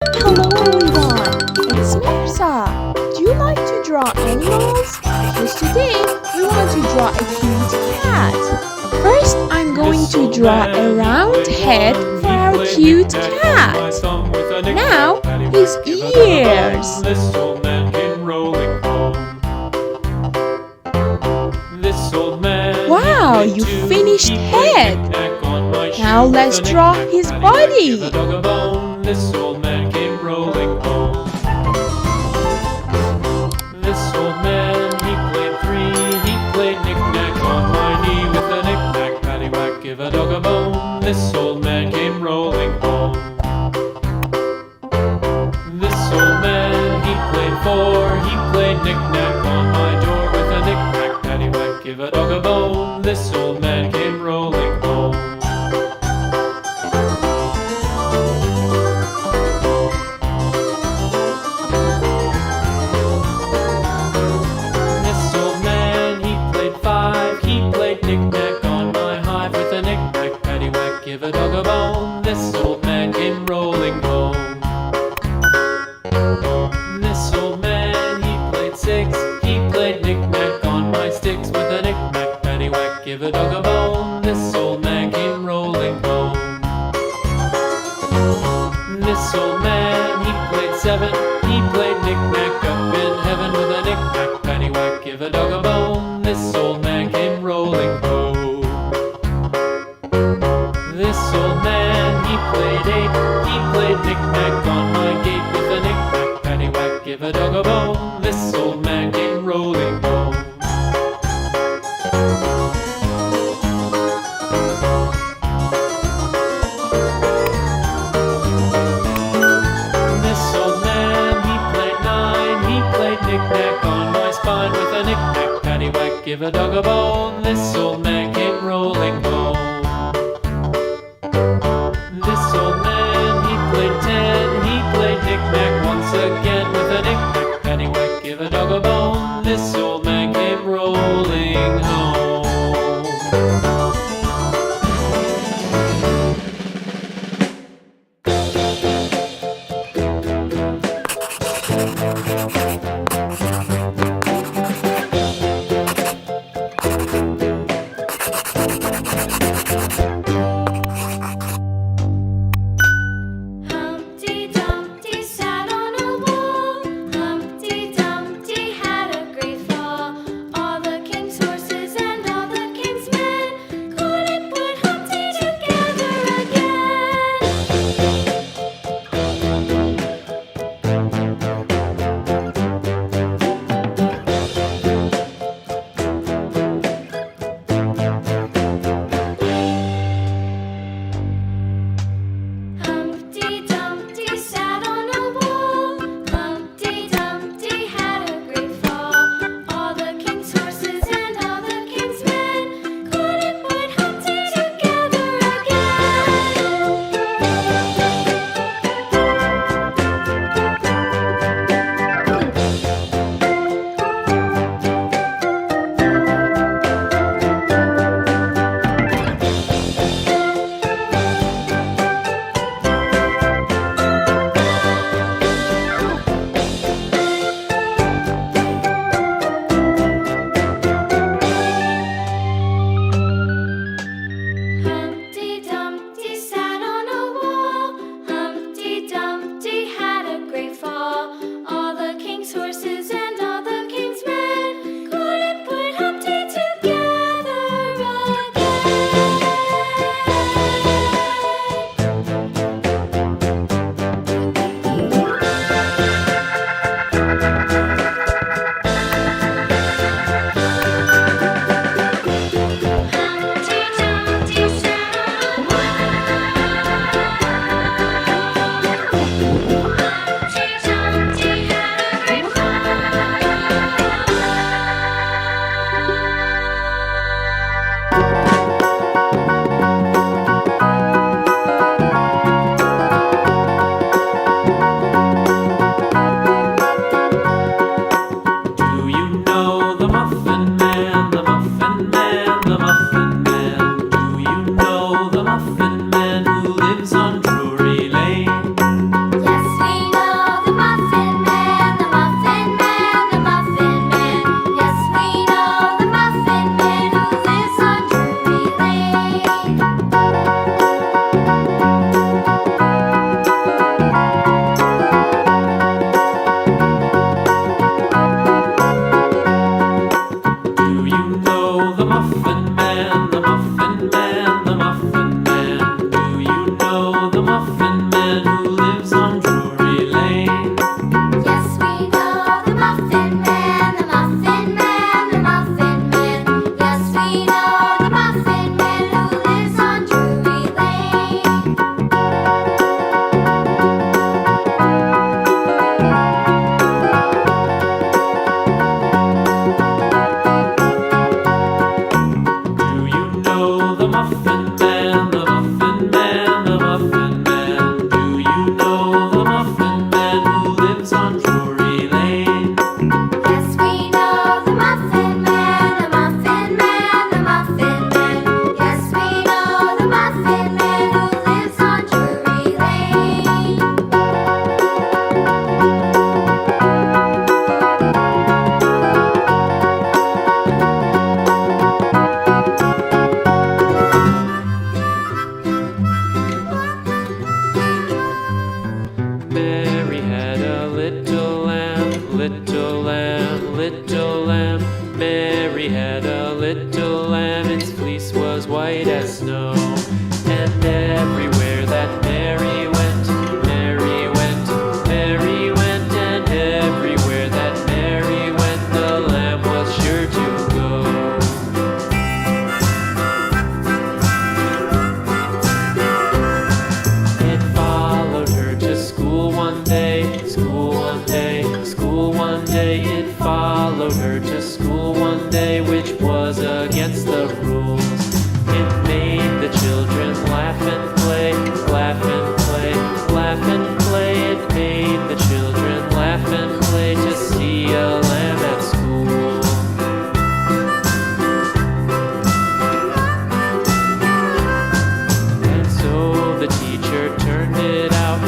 Hello everyone, it's Mehrsa. Do you like to draw animals? Because today we want to draw a cute cat. First, I'm going to draw a round head for our cute cat. Now, his ears. This old man came rolling home. This old man. Wow, you finished head. Now let's draw his body. This old man came rolling home. This old man, he played three. He played knick-knack on my knee with a knick-knack, paddywhack, give a dog a bone. This old man came rolling home. This old man, he played four. He played knick-knack on my door with a knick-knack, paddywhack, give a dog a bone. This old man came rolling home. This old man, he played five. He played knick-knack on my hive with a knick-knack, paddywhack, give a dog a bone. This old man came rolling home. This old man, he played six. He played knick-knack on my sticks with a knick-knack, paddywhack, give a dog a bone. This old man came rolling home. This old man, he played seven. He played knick-knack up in heaven with a knick-knack, paddywhack, give a dog a bone. This old man came rolling home. This old man, he played eight. He played knick-knack on my gate with a knick-knack, paddywhack, give a dog a bone. This old man came rolling home. This old man, he played nine. He played knick-knack on my spine with a knick-knack, paddywhack, give a dog a bone. This old man came rolling home. This old man, he played ten. He played knick-knack once again with a knick-knack, paddywhack, give a dog a bone. This old man came rolling home. Mary had a little lamb, little lamb, little lamb. Mary had a little lamb, its fleece was white as snow. And everywhere that Mary went, Mary went, Mary went, and everywhere that Mary went, the lamb was sure to go. It followed her to school one day, school one day, school one day. It followed her to school one day, which was against the rules. It made the children laugh and play, laugh and play, laugh and play. It made the children laugh and play to see a lamb at school. And so the teacher turned it out,